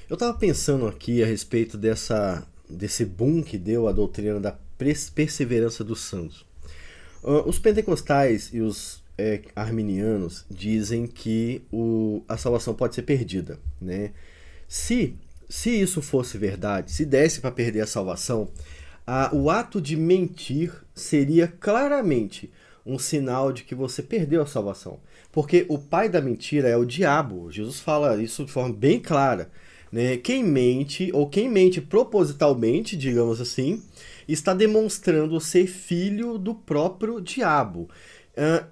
Eu estava pensando aqui a respeito desse boom que deu a doutrina da perseverança dos santos. Os pentecostais e os arminianos dizem que a salvação pode ser perdida, né? Se, se isso fosse verdade, se desse para perder a salvação, o ato de mentir seria claramente um sinal de que você perdeu a salvação. Porque o pai da mentira é o diabo. Jesus fala isso de forma bem clara, né? Quem mente, ou quem mente propositalmente, digamos assim, está demonstrando ser filho do próprio diabo.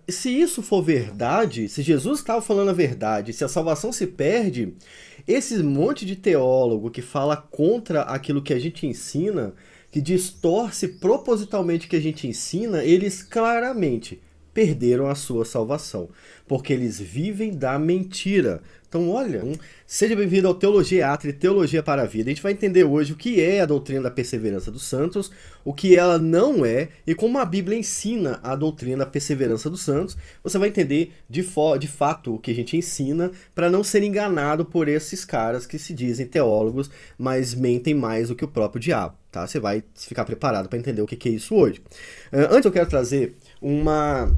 Se isso for verdade, se Jesus estava falando a verdade, se a salvação se perde, esse monte de teólogo que fala contra aquilo que a gente ensina, que distorce propositalmente o que a gente ensina, eles claramente perderam a sua salvação, porque eles vivem da mentira. Então, olha, seja bem-vindo ao Teologia Atra e Teologia para a Vida. A gente vai entender hoje o que é a doutrina da perseverança dos santos, o que ela não é e como a Bíblia ensina a doutrina da perseverança dos santos. Você vai entender de fato o que a gente ensina para não ser enganado por esses caras que se dizem teólogos, mas mentem mais do que o próprio diabo. Tá? Você vai ficar preparado para entender o que é isso hoje. Antes eu quero trazer uma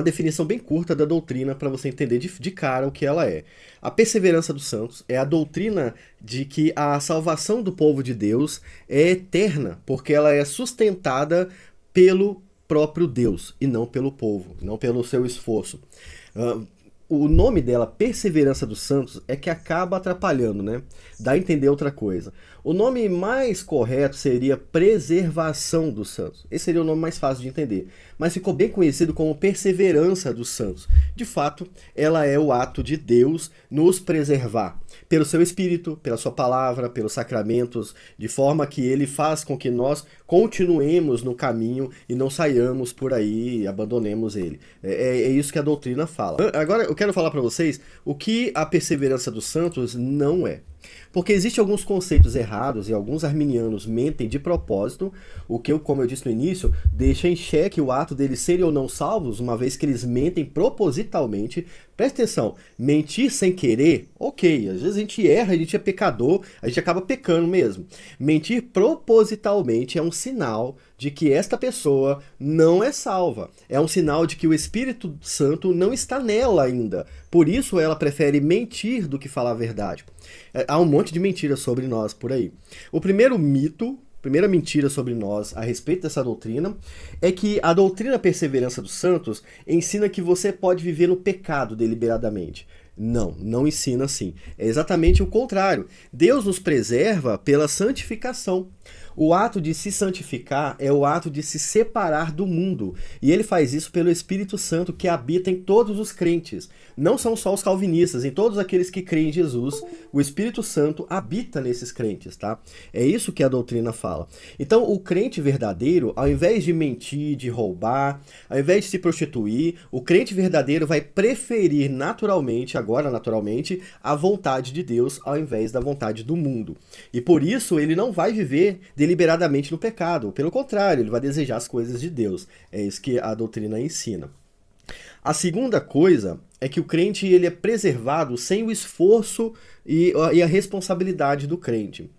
definição bem curta da doutrina para você entender de cara o que ela é. A perseverança dos santos é a doutrina de que a salvação do povo de Deus é eterna, porque ela é sustentada pelo próprio Deus e não pelo povo, não pelo seu esforço. O nome dela, Perseverança dos Santos, é que acaba atrapalhando, né? Dá a entender outra coisa. O nome mais correto seria Preservação dos Santos. Esse seria o nome mais fácil de entender. Mas ficou bem conhecido como Perseverança dos Santos. De fato, ela é o ato de Deus nos preservar. Pelo seu Espírito, pela sua palavra, pelos sacramentos, de forma que ele faz com que nós continuemos no caminho e não saiamos por aí e abandonemos ele. É isso que a doutrina fala. Agora eu quero falar para vocês o que a perseverança dos santos não é. Porque existem alguns conceitos errados e alguns arminianos mentem de propósito, o que, como eu disse no início, deixa em xeque o ato deles serem ou não salvos, uma vez que eles mentem propositalmente. Presta atenção, mentir sem querer, ok, às vezes a gente erra, a gente é pecador, a gente acaba pecando mesmo. Mentir propositalmente é um sinal de que esta pessoa não é salva. É um sinal de que o Espírito Santo não está nela ainda. Por isso ela prefere mentir do que falar a verdade. Há um monte de mentiras sobre nós por aí. O primeiro mito, primeira mentira sobre nós a respeito dessa doutrina é que a doutrina Perseverança dos Santos ensina que você pode viver no pecado deliberadamente. Não, não ensina assim. É exatamente o contrário. Deus nos preserva pela santificação. O ato de se santificar é o ato de se separar do mundo. E ele faz isso pelo Espírito Santo que habita em todos os crentes. Não são só os calvinistas, em todos aqueles que creem em Jesus, o Espírito Santo habita nesses crentes, tá? É isso que a doutrina fala. Então, o crente verdadeiro, ao invés de mentir, de roubar, ao invés de se prostituir, o crente verdadeiro vai preferir naturalmente, a vontade de Deus ao invés da vontade do mundo. E por isso ele não vai viver deliberadamente no pecado. Pelo contrário, ele vai desejar as coisas de Deus. É isso que a doutrina ensina. A segunda coisa é que o crente ele é preservado sem o esforço e a responsabilidade do crente.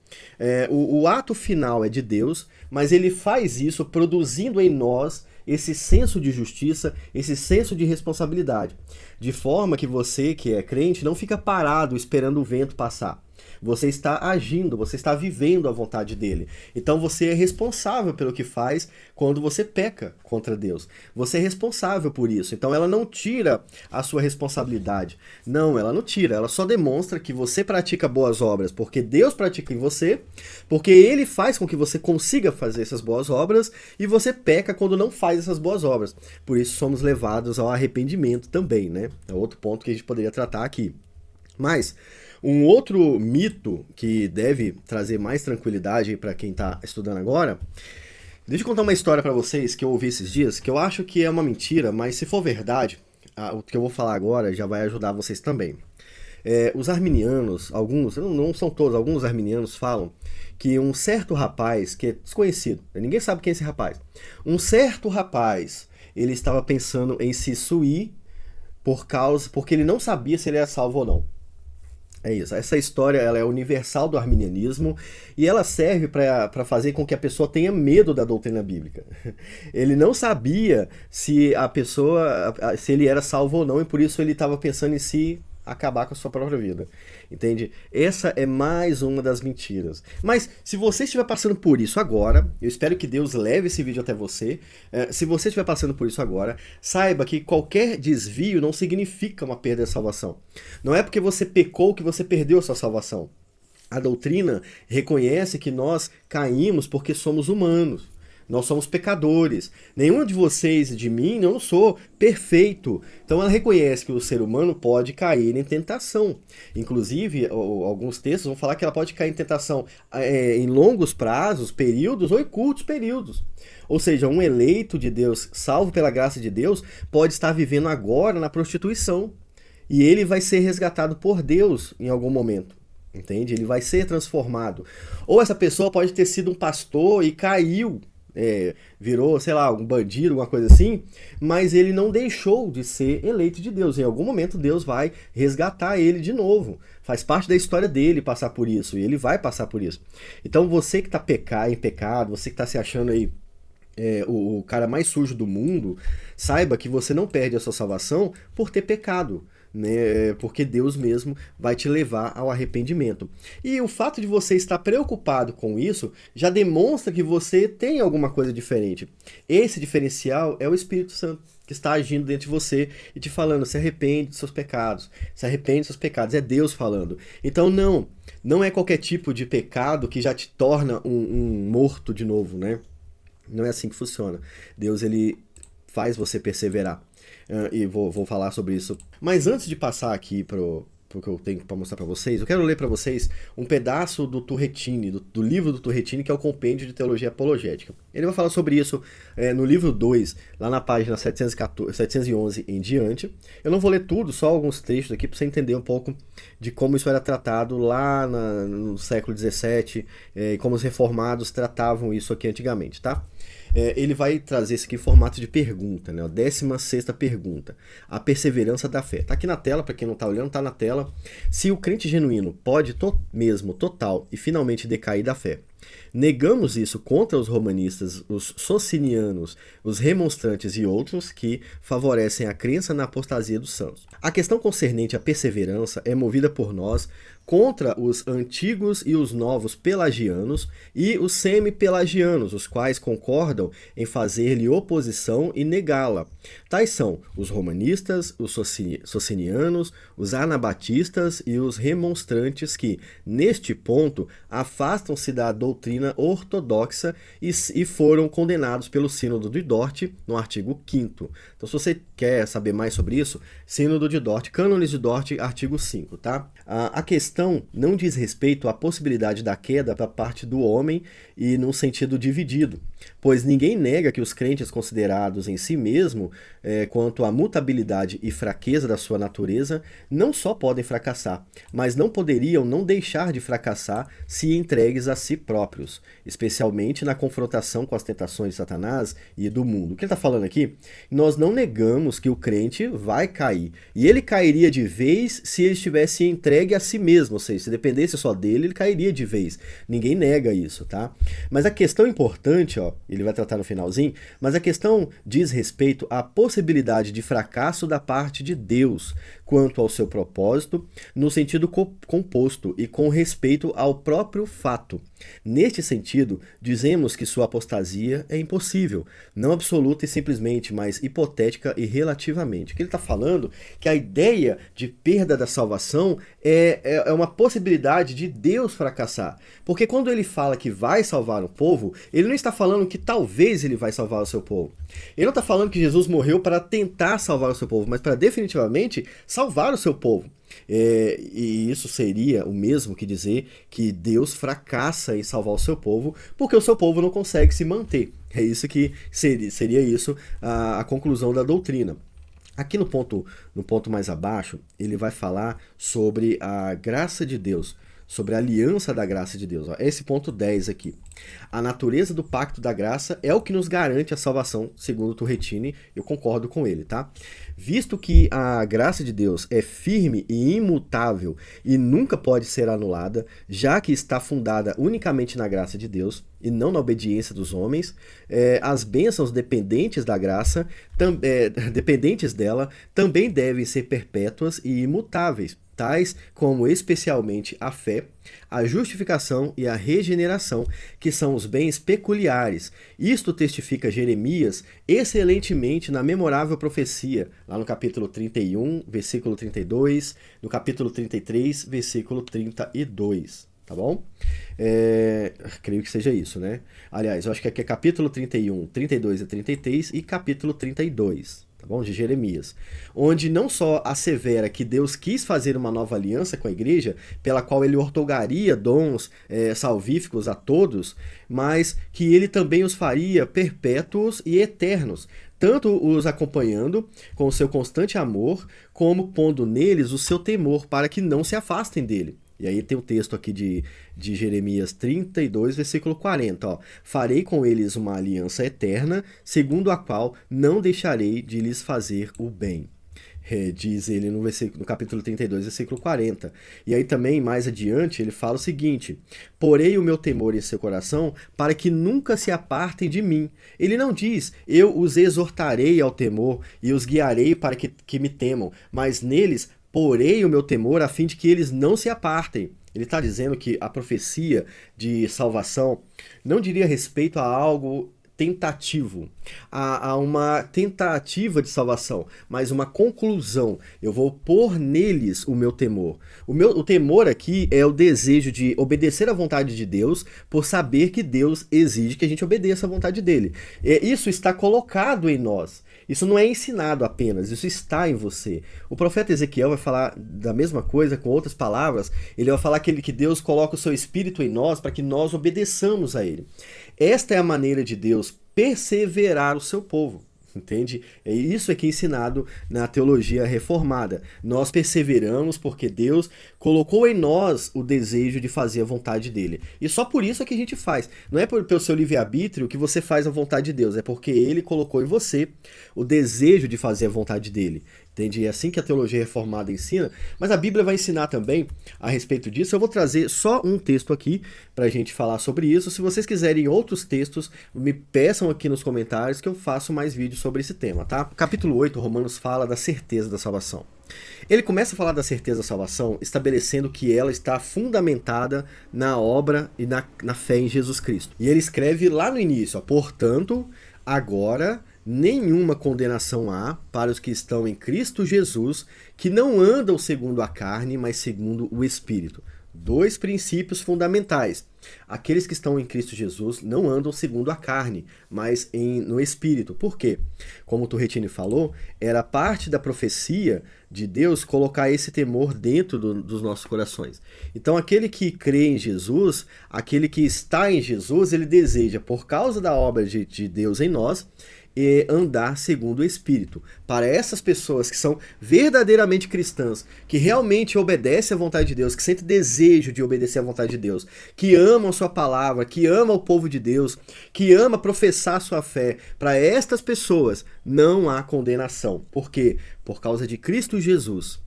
O ato final é de Deus, mas ele faz isso produzindo em nós esse senso de justiça, esse senso de responsabilidade. De forma que você, que é crente, não fica parado esperando o vento passar. Você está agindo, você está vivendo a vontade dele. Então você é responsável pelo que faz quando você peca contra Deus. Você é responsável por isso. Então ela não tira a sua responsabilidade. Não, ela não tira. Ela só demonstra que você pratica boas obras porque Deus pratica em você, porque ele faz com que você consiga fazer essas boas obras e você peca quando não faz essas boas obras. Por isso somos levados ao arrependimento também, né? É outro ponto que a gente poderia tratar aqui. Mas um outro mito que deve trazer mais tranquilidade para quem está estudando agora, deixa eu contar uma história para vocês que eu ouvi esses dias, que eu acho que é uma mentira, mas se for verdade, o que eu vou falar agora já vai ajudar vocês também. Os arminianos, alguns, não são todos, alguns arminianos falam que um certo rapaz, que é desconhecido, ninguém sabe quem é esse rapaz, um certo rapaz, ele estava pensando em se suir porque ele não sabia se ele era salvo ou não. É isso. Essa história ela é universal do arminianismo e ela serve para fazer com que a pessoa tenha medo da doutrina bíblica. Ele não sabia se a pessoa, se ele era salvo ou não, e por isso ele estava pensando em se acabar com a sua própria vida. Entende? Essa é mais uma das mentiras. Mas se você estiver passando por isso agora, eu espero que Deus leve esse vídeo até você. Se você estiver passando por isso agora, saiba que qualquer desvio não significa uma perda da salvação. Não é porque você pecou que você perdeu a sua salvação. A doutrina reconhece que nós caímos porque somos humanos. Nós somos pecadores. Nenhum de vocês e de mim, eu não sou perfeito. Então ela reconhece que o ser humano pode cair em tentação. Inclusive, alguns textos vão falar que ela pode cair em tentação em longos prazos, períodos ou em curtos períodos. Ou seja, um eleito de Deus, salvo pela graça de Deus, pode estar vivendo agora na prostituição. E ele vai ser resgatado por Deus em algum momento. Entende? Ele vai ser transformado. Ou essa pessoa pode ter sido um pastor e caiu. Virou, sei lá, um bandido, alguma coisa assim, mas ele não deixou de ser eleito de Deus. Em algum momento Deus vai resgatar ele de novo. Faz parte da história dele passar por isso, e ele vai passar por isso. Então você que está em pecado, você que está se achando aí o cara mais sujo do mundo, saiba que você não perde a sua salvação por ter pecado. Né, porque Deus mesmo vai te levar ao arrependimento. E o fato de você estar preocupado com isso já demonstra que você tem alguma coisa diferente. Esse diferencial é o Espírito Santo que está agindo dentro de você e te falando, se arrepende dos seus pecados, se arrepende dos seus pecados, é Deus falando. Então não é qualquer tipo de pecado que já te torna um morto de novo, né? Não é assim que funciona. Deus, ele faz você perseverar. E vou falar sobre isso. Mas antes de passar aqui pro que eu tenho para mostrar para vocês, eu quero ler para vocês um pedaço do Turretini, do livro do Turretini, que é o Compêndio de Teologia Apologética. Ele vai falar sobre isso no livro 2, lá na página 711 em diante. Eu não vou ler tudo, só alguns trechos aqui para você entender um pouco de como isso era tratado lá no século XVII, e como os reformados tratavam isso aqui antigamente, tá? Ele vai trazer isso aqui em formato de pergunta, né? A 16ª pergunta. A perseverança da fé. Tá aqui na tela, para quem não tá olhando, tá na tela. Se o crente genuíno pode mesmo, total e finalmente decair da fé, negamos isso contra os romanistas, os socinianos, os remonstrantes e outros que favorecem a crença na apostasia dos santos. A questão concernente à perseverança é movida por nós contra os antigos e os novos pelagianos e os semi-pelagianos, os quais concordam em fazer-lhe oposição e negá-la. Tais são os romanistas, os socinianos, os anabatistas e os remonstrantes que, neste ponto, afastam-se da doutrina ortodoxa e foram condenados pelo Sínodo de Dort, no artigo 5º. Então, se você quer saber mais sobre isso, Sínodo de Dort, Cânones de Dort, artigo 5, tá? A questão não diz respeito à possibilidade da queda da parte do homem e num sentido dividido, pois ninguém nega que os crentes considerados em si mesmo, quanto à mutabilidade e fraqueza da sua natureza, não só podem fracassar, mas não poderiam não deixar de fracassar se entregues a si próprios, especialmente na confrontação com as tentações de Satanás e do mundo. O que ele está falando aqui? Nós não negamos que o crente vai cair, e ele cairia de vez se ele estivesse entregue a si mesmo, ou seja, se dependesse só dele, ele cairia de vez. Ninguém nega isso, tá? Mas a questão importante, ó, ele vai tratar no finalzinho, mas a questão diz respeito à possibilidade de fracasso da parte de Deus quanto ao seu propósito, no sentido composto e com respeito ao próprio fato. Neste sentido, dizemos que sua apostasia é impossível, não absoluta e simplesmente, mas hipotética e relativamente. O que ele está falando é que a ideia de perda da salvação é uma possibilidade de Deus fracassar. Porque quando ele fala que vai salvar o povo, ele não está falando que talvez ele vai salvar o seu povo. Ele não está falando que Jesus morreu para tentar salvar o seu povo, mas para definitivamente salvar o seu povo. E isso seria o mesmo que dizer que Deus fracassa em salvar o seu povo porque o seu povo não consegue se manter. É isso que seria isso a conclusão da doutrina. Aqui no ponto mais abaixo, ele vai falar sobre a graça de Deus, sobre a aliança da graça de Deus. Ó, esse ponto 10 aqui. A natureza do pacto da graça é o que nos garante a salvação, segundo Turretini, eu concordo com ele, tá? Visto que a graça de Deus é firme e imutável e nunca pode ser anulada, já que está fundada unicamente na graça de Deus e não na obediência dos homens, as bênçãos dependentes da graça, dependentes dela, também devem ser perpétuas e imutáveis, tais como especialmente a fé, a justificação e a regeneração, que são os bens peculiares. Isto testifica Jeremias excelentemente na memorável profecia, lá no capítulo 31, versículo 32, no capítulo 33, versículo 32. Tá bom? Creio que seja isso, né? Aliás, eu acho que aqui é capítulo 31, 32 e 33 e capítulo 32. Tá bom? De Jeremias, onde não só assevera que Deus quis fazer uma nova aliança com a igreja, pela qual ele outorgaria dons salvíficos a todos, mas que ele também os faria perpétuos e eternos, tanto os acompanhando com o seu constante amor, como pondo neles o seu temor, para que não se afastem dele. E aí tem o texto aqui de Jeremias 32, versículo 40. Ó. Farei com eles uma aliança eterna, segundo a qual não deixarei de lhes fazer o bem. Diz ele no capítulo 32, versículo 40. E aí também, mais adiante, ele fala o seguinte: porei o meu temor em seu coração para que nunca se apartem de mim. Ele não diz, eu os exortarei ao temor e os guiarei para que me temam, mas neles porei o meu temor a fim de que eles não se apartem. Ele está dizendo que a profecia de salvação não diria respeito a algo tentativo, a uma tentativa de salvação, mas uma conclusão. Eu vou pôr neles o meu temor. O temor aqui é o desejo de obedecer à vontade de Deus, por saber que Deus exige que a gente obedeça à vontade dele. Isso está colocado em nós. Isso não é ensinado apenas, isso está em você. O profeta Ezequiel vai falar da mesma coisa, com outras palavras. Ele vai falar que Deus coloca o seu espírito em nós para que nós obedeçamos a ele. Esta é a maneira de Deus perseverar o seu povo. Entende? Isso é que é ensinado na teologia reformada. Nós perseveramos porque Deus colocou em nós o desejo de fazer a vontade dele. E só por isso é que a gente faz. Não é pelo seu livre-arbítrio que você faz a vontade de Deus, é porque ele colocou em você o desejo de fazer a vontade dele. Entende? É assim que a teologia reformada ensina, mas a Bíblia vai ensinar também a respeito disso. Eu vou trazer só um texto aqui para a gente falar sobre isso. Se vocês quiserem outros textos, me peçam aqui nos comentários que eu faço mais vídeos sobre esse tema, tá? Capítulo 8, Romanos fala da certeza da salvação. Ele começa a falar da certeza da salvação estabelecendo que ela está fundamentada na obra e na fé em Jesus Cristo. E ele escreve lá no início, ó, portanto, agora nenhuma condenação há para os que estão em Cristo Jesus, que não andam segundo a carne, mas segundo o Espírito. Dois princípios fundamentais. Aqueles que estão em Cristo Jesus não andam segundo a carne, mas no Espírito. Por quê? Como o Turretini falou, era parte da profecia de Deus colocar esse temor dentro dos nossos corações. Então aquele que crê em Jesus, aquele que está em Jesus, ele deseja, por causa da obra de Deus em nós, e andar segundo o Espírito. Para essas pessoas que são verdadeiramente cristãs, que realmente obedecem à vontade de Deus, que sentem desejo de obedecer à vontade de Deus, que amam a sua palavra, que amam o povo de Deus, que ama professar a sua fé, para estas pessoas não há condenação. Por quê? Por causa de Cristo Jesus.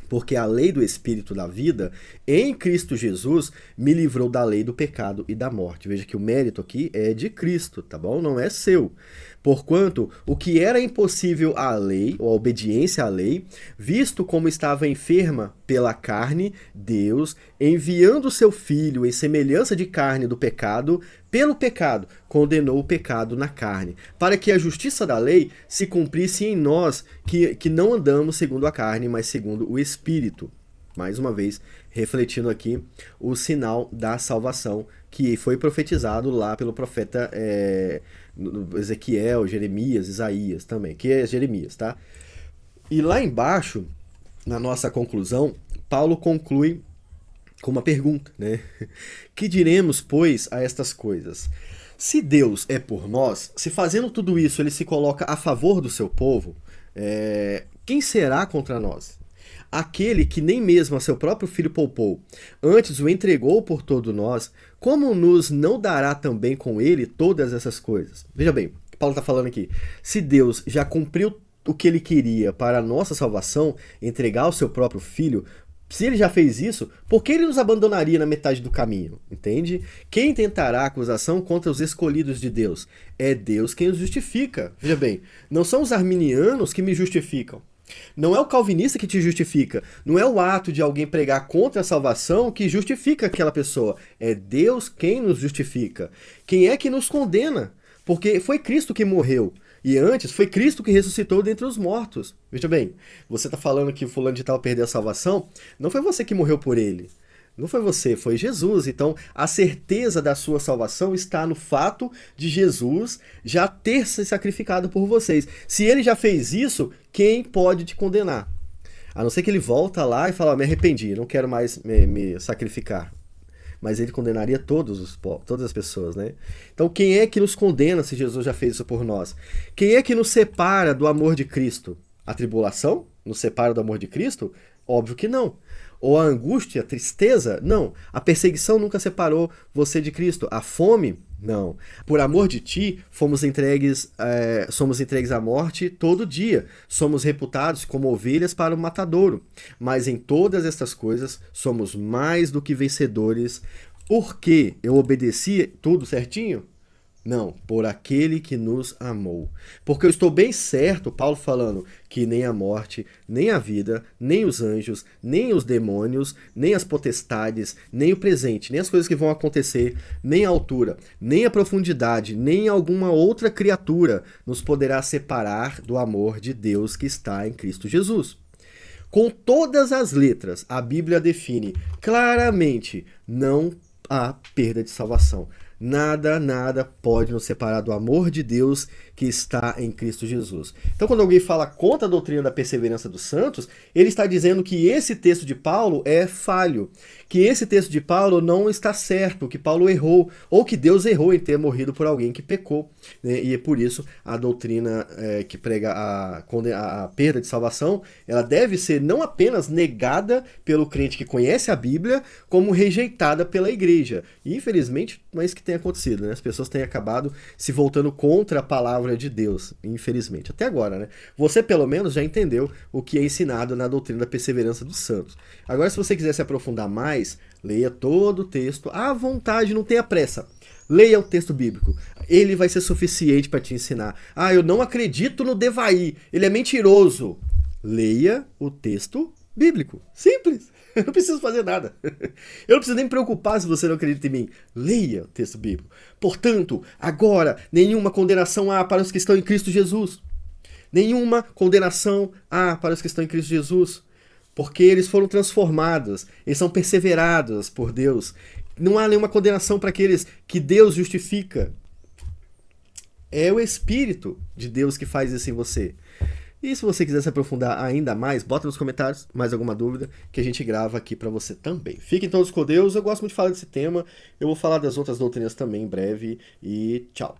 Porque a lei do Espírito da vida, em Cristo Jesus, me livrou da lei do pecado e da morte. Veja que o mérito aqui é de Cristo, tá bom? Não é seu. Porquanto, o que era impossível à lei, ou a obediência à lei, visto como estava enferma pela carne, Deus, enviando o seu Filho em semelhança de carne do pecado, pelo pecado, condenou o pecado na carne, para que a justiça da lei se cumprisse em nós, que não andamos segundo a carne, mas segundo o Espírito. Mais uma vez, refletindo aqui o sinal da salvação, que foi profetizado lá pelo profeta Ezequiel, Jeremias, Isaías também, que é Jeremias, tá? E lá embaixo, na nossa conclusão, Paulo conclui com uma pergunta, né? Que diremos, pois, a estas coisas? Se Deus é por nós, se fazendo tudo isso ele se coloca a favor do seu povo, quem será contra nós? Aquele que nem mesmo a seu próprio filho poupou, antes o entregou por todos nós, como nos não dará também com ele todas essas coisas? Veja bem, Paulo está falando aqui, se Deus já cumpriu o que ele queria para a nossa salvação, entregar o seu próprio filho, se ele já fez isso, por que ele nos abandonaria na metade do caminho? Entende? Quem tentará acusação contra os escolhidos de Deus? É Deus quem os justifica. Veja bem, não são os arminianos que me justificam. Não é o calvinista que te justifica. Não é o ato de alguém pregar contra a salvação que justifica aquela pessoa. É Deus quem nos justifica. Quem é que nos condena? Porque foi Cristo que morreu. E antes, foi Cristo que ressuscitou dentre os mortos. Veja bem, você está falando que o fulano de tal perdeu a salvação, não foi você que morreu por ele. Não foi você, foi Jesus. Então, a certeza da sua salvação está no fato de Jesus já ter se sacrificado por vocês. Se ele já fez isso, quem pode te condenar? A não ser que ele volta lá e fala, me arrependi, não quero mais me sacrificar. Mas ele condenaria todas as pessoas, né? Então, quem é que nos condena se Jesus já fez isso por nós? Quem é que nos separa do amor de Cristo? A tribulação nos separa do amor de Cristo? Óbvio que não. Ou a angústia, a tristeza? Não. A perseguição nunca separou você de Cristo. A fome? Não. Por amor de ti, somos entregues à morte todo dia. Somos reputados como ovelhas para o matadouro. Mas em todas estas coisas, somos mais do que vencedores. Por quê? Eu obedeci tudo certinho? Não, por aquele que nos amou. Porque eu estou bem certo, Paulo falando, que nem a morte, nem a vida, nem os anjos, nem os demônios, nem as potestades, nem o presente, nem as coisas que vão acontecer, nem a altura, nem a profundidade, nem alguma outra criatura nos poderá separar do amor de Deus que está em Cristo Jesus. Com todas as letras, a Bíblia define claramente, não há perda de salvação. Nada pode nos separar do amor de Deus que está em Cristo Jesus. Então, quando alguém fala contra a doutrina da perseverança dos santos, ele está dizendo que esse texto de Paulo é falho, que esse texto de Paulo não está certo, que Paulo errou, ou que Deus errou em ter morrido por alguém que pecou, né? E é por isso a doutrina que prega a perda de salvação, ela deve ser não apenas negada pelo crente que conhece a Bíblia, como rejeitada pela igreja. E, infelizmente, não é isso que tem acontecido, né? As pessoas têm acabado se voltando contra a palavra de Deus, infelizmente. Até agora, né? Você, pelo menos, já entendeu o que é ensinado na doutrina da perseverança dos santos. Agora, se você quiser se aprofundar mais, leia todo o texto à vontade, não tenha pressa. Leia o texto bíblico. Ele vai ser suficiente para te ensinar. Ah, eu não acredito no Devaí, ele é mentiroso. Leia o texto bíblico. Simples. Eu não preciso fazer nada. Eu não preciso nem me preocupar se você não acredita em mim. Leia o texto bíblico. Portanto, agora, nenhuma condenação há para os que estão em Cristo Jesus. Nenhuma condenação há para os que estão em Cristo Jesus. Porque eles foram transformados. Eles são perseverados por Deus. Não há nenhuma condenação para aqueles que Deus justifica. É o Espírito de Deus que faz isso em você. E se você quiser se aprofundar ainda mais, bota nos comentários mais alguma dúvida que a gente grava aqui para você também. Fiquem todos com Deus, eu gosto muito de falar desse tema, eu vou falar das outras doutrinas também em breve e tchau.